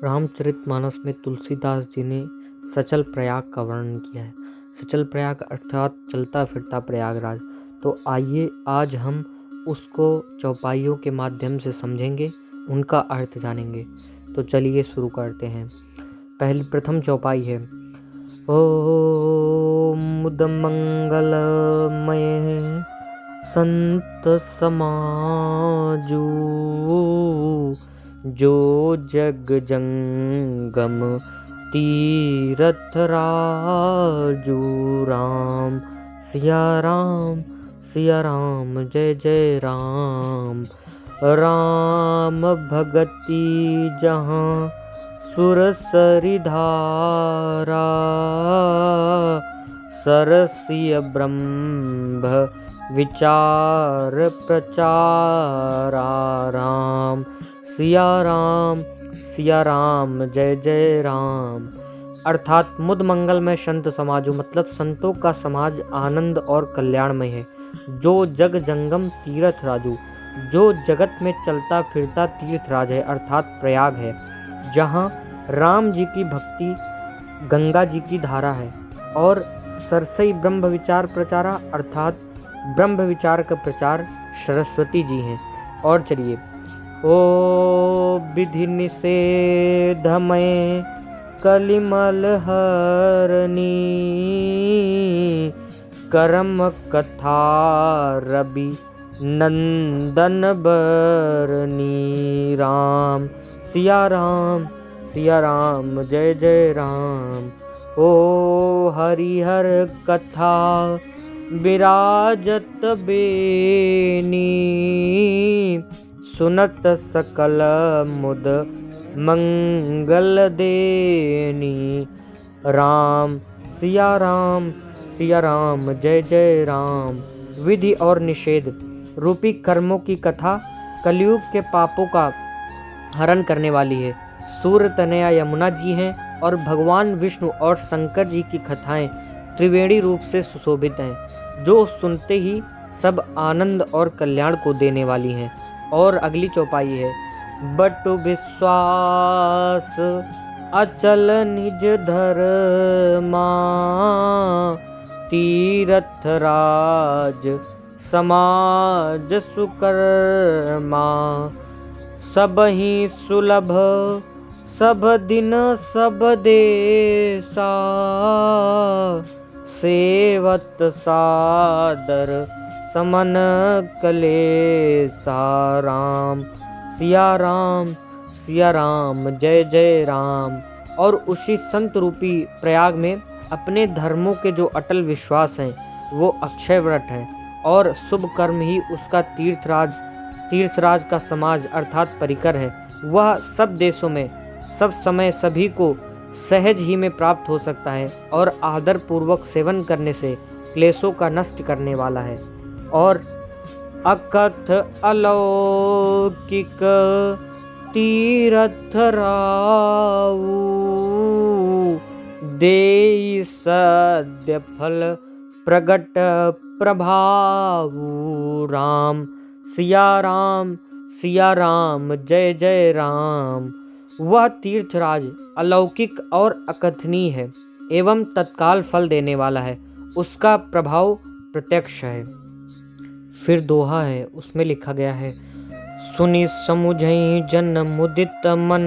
रामचरितमानस में तुलसीदास जी ने सचल प्रयाग का वर्णन किया है। सचल प्रयाग अर्थात चलता फिरता प्रयागराज। तो आइए आज हम उसको चौपाइयों के माध्यम से समझेंगे, उनका अर्थ जानेंगे। तो चलिए शुरू करते हैं। प्रथम चौपाई है ओम मुद मंगलमय संत समाजू जो जग जंगम तीरथ राजू। राम सिया राम जय जय राम। राम भगति जहाँ सुरसरि धारा सरसिय ब्रह्म विचार प्रचारा। राम सिया राम जय जय राम। अर्थात मुद मंगल में संत समाजो मतलब संतों का समाज आनंद और कल्याणमय है। जो जग जंगम तीर्थ राजू जो जगत में चलता फिरता तीर्थराज है अर्थात प्रयाग है, जहाँ राम जी की भक्ति गंगा जी की धारा है और सरसई ब्रह्म विचार प्रचारा अर्थात ब्रह्म विचार का प्रचार सरस्वती जी हैं। और चलिए ओ विधि निषेधमय कलिमल हरनी करम कथा रवि नंदन बरनी। राम सिया राम जय जय राम। ओ हरिहर कथा विराजत बेनी सुनत सकल मुद मंगल देनी। राम सिया राम जय जय राम। विधि और निषेध रूपी कर्मों की कथा कलयुग के पापों का हरण करने वाली है। सूर्य तनया यमुना जी हैं और भगवान विष्णु और शंकर जी की कथाएं त्रिवेणी रूप से सुशोभित हैं, जो सुनते ही सब आनंद और कल्याण को देने वाली हैं। और अगली चौपाई है बटु विश्वास अचल निज धर्मा तीरथ राज समाज सुकर्मा। सबहि सुलभ सब दिन सब देसा सेवत सादर समन कलेसा। राम सिया राम जय जय राम। और उसी संत रूपी प्रयाग में अपने धर्मों के जो अटल विश्वास हैं वो अक्षय व्रत है और शुभ कर्म ही उसका तीर्थराज का समाज अर्थात परिकर है। वह सब देशों में सब समय सभी को सहज ही में प्राप्त हो सकता है और आदर पूर्वक सेवन करने से क्लेशों का नष्ट करने वाला है। और अकथ अलौकिक तीरथ राऊ देई सद्य फल प्रगट प्रभाऊ। राम सिया राम जय जय राम। वह तीर्थराज अलौकिक और अकथनीय है एवं तत्काल फल देने वाला है, उसका प्रभाव प्रत्यक्ष है। फिर दोहा है, उसमें लिखा गया है सुनि समुझहि जन मुदित मन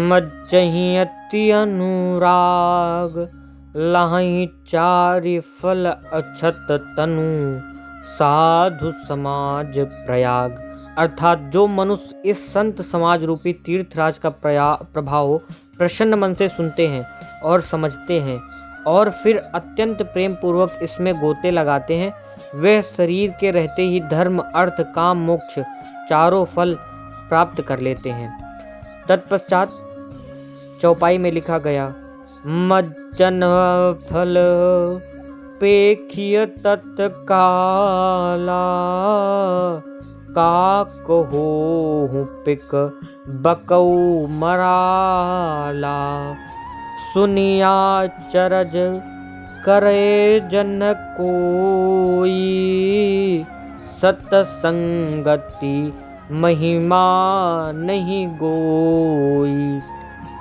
मज्जहि अति अनुराग लाहि चारि फल अछत तनु साधु समाज प्रयाग। अर्थात जो मनुष्य इस संत समाज रूपी तीर्थराज का प्रभाव प्रसन्न मन से सुनते हैं और समझते हैं और फिर अत्यंत प्रेम पूर्वक इसमें गोते लगाते हैं, वे शरीर के रहते ही धर्म अर्थ काम मोक्ष चारों फल प्राप्त कर लेते हैं। तत्पश्चात चौपाई में लिखा गया मज्जन फल पेखिय तत्काला काकहो पिक बकऊ मराला। सुनिया चरज करे जन कोई सतसंगति महिमा नहीं गोई।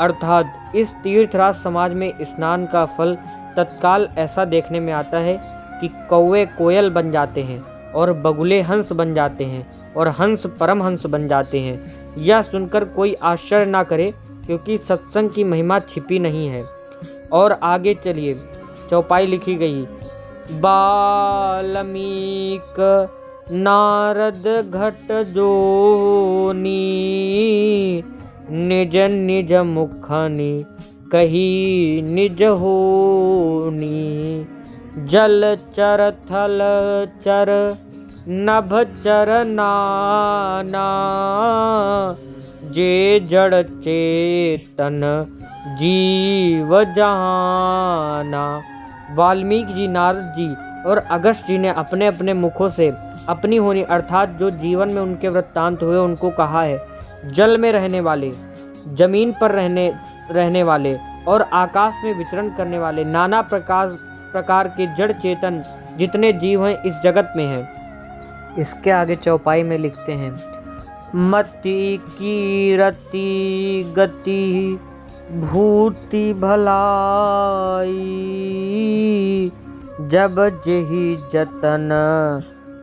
अर्थात इस तीर्थराज समाज में स्नान का फल तत्काल ऐसा देखने में आता है कि कौवे कोयल बन जाते हैं और बगुले हंस बन जाते हैं और हंस परमहंस बन जाते हैं। यह सुनकर कोई आश्चर्य ना करे, क्योंकि सत्संग की महिमा छिपी नहीं है। और आगे चलिए, चौपाई लिखी गई। बाल्मीक नारद घट जोनी, निज निज मुखनि कही निज होनी। जल चर थल चर नभ चर नाना, जे जड़ चेतन जीव जहाना। वाल्मीकि जी, नारद जी और अगस्त्य जी ने अपने अपने मुखों से अपनी होनी अर्थात जो जीवन में उनके वृत्तांत हुए उनको कहा है। जल में रहने वाले, जमीन पर रहने वाले और आकाश में विचरण करने वाले नाना प्रकार के जड़ चेतन जितने जीव हैं इस जगत में हैं। इसके आगे चौपाई में लिखते हैं। मति कीरति गति भूति भलाई, जब जेहि जतन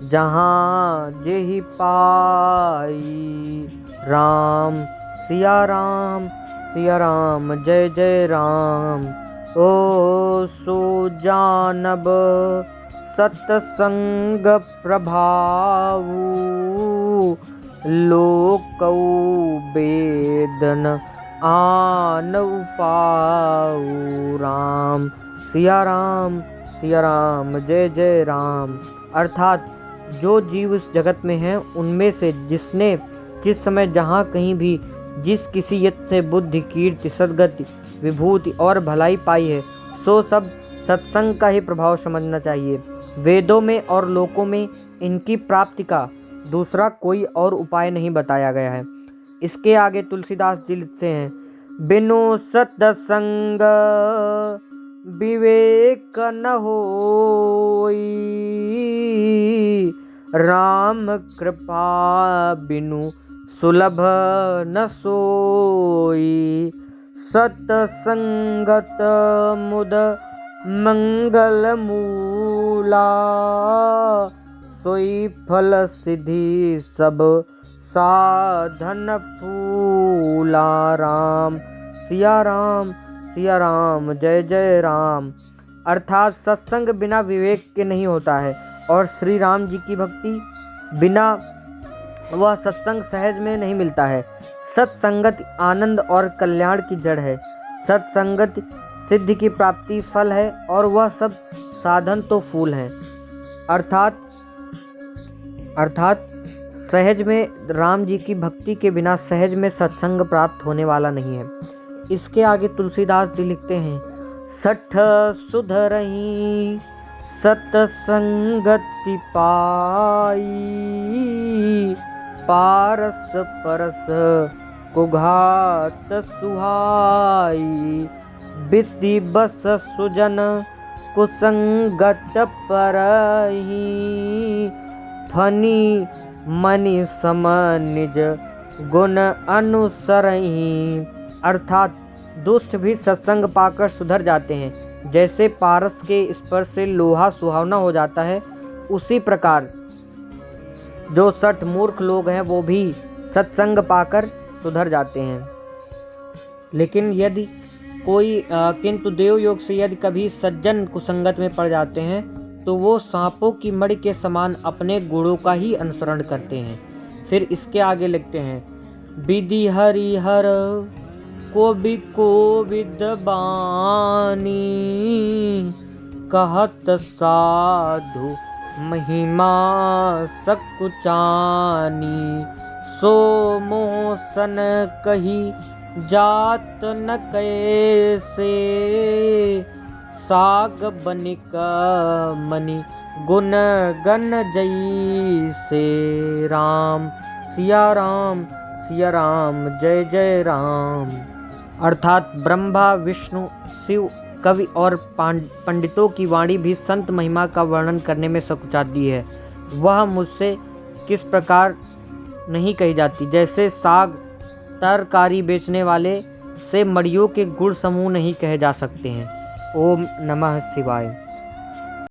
जहाँ जेहि पाई। राम सिया राम जय जय राम। ओ सो जानब सत्संग प्रभावु, लोकौ वेदन आन उपाऊ। राम सिया राम जय जय राम। अर्थात जो जीव इस जगत में हैं उनमें से जिसने जिस समय जहाँ कहीं भी जिस किसी यत्न से बुद्धि कीर्ति सद्गति विभूति और भलाई पाई है, सो सब सत्संग का ही प्रभाव समझना चाहिए। वेदों में और लोकों में इनकी प्राप्ति का दूसरा कोई और उपाय नहीं बताया गया है। इसके आगे तुलसीदास जी लिखते हैं। बिनु सत्संग विवेक न होई, राम कृपा बिनु सुलभ न सोई। सत्संगत मुद मंगल मूला, सोई फल सिद्धि सब साधन फूला। राम सिया राम जय जय राम। अर्थात सत्संग बिना विवेक के नहीं होता है और श्री राम जी की भक्ति बिना वह सत्संग सहज में नहीं मिलता है। सत्संगत आनंद और कल्याण की जड़ है। सत्संगत सिद्धि की प्राप्ति फल है और वह सब साधन तो फूल हैं। अर्थात सहज में राम जी की भक्ति के बिना सहज में सत्संग प्राप्त होने वाला नहीं है। इसके आगे तुलसीदास जी लिखते हैं। सठ सुधरही सत्संगति पाई, पारस परस कुघात सुहाई। विधि बस सुजन कुसंगत परही, फनी मनि सम निज गुण अनुसरही। अर्थात दुष्ट भी सत्संग पाकर सुधर जाते हैं। जैसे पारस के स्पर्श से लोहा सुहावना हो जाता है, उसी प्रकार जो सठ मूर्ख लोग हैं वो भी सत्संग पाकर सुधर जाते हैं। लेकिन यदि कोई किंतु देव योग से यदि कभी सज्जन कुसंगत में पड़ जाते हैं तो वो सांपों की मणि के समान अपने गुणों का ही अनुसरण करते हैं। फिर इसके आगे लिखते हैं। विधि हरिहर कोविद बानी, कहत साधु महिमा सकुचानी। सो मोहसन कही जात न कैसे, साग बनिक मनि गुण गण जैसे। राम सिया राम जय जय राम। अर्थात ब्रह्मा विष्णु शिव कवि और पंडितों की वाणी भी संत महिमा का वर्णन करने में सकुचाती है। वह मुझसे किस प्रकार नहीं कही जाती। जैसे साग तरकारी बेचने वाले से मड़ियों के गुण समूह नहीं कहे जा सकते हैं। ओम नमः शिवाय।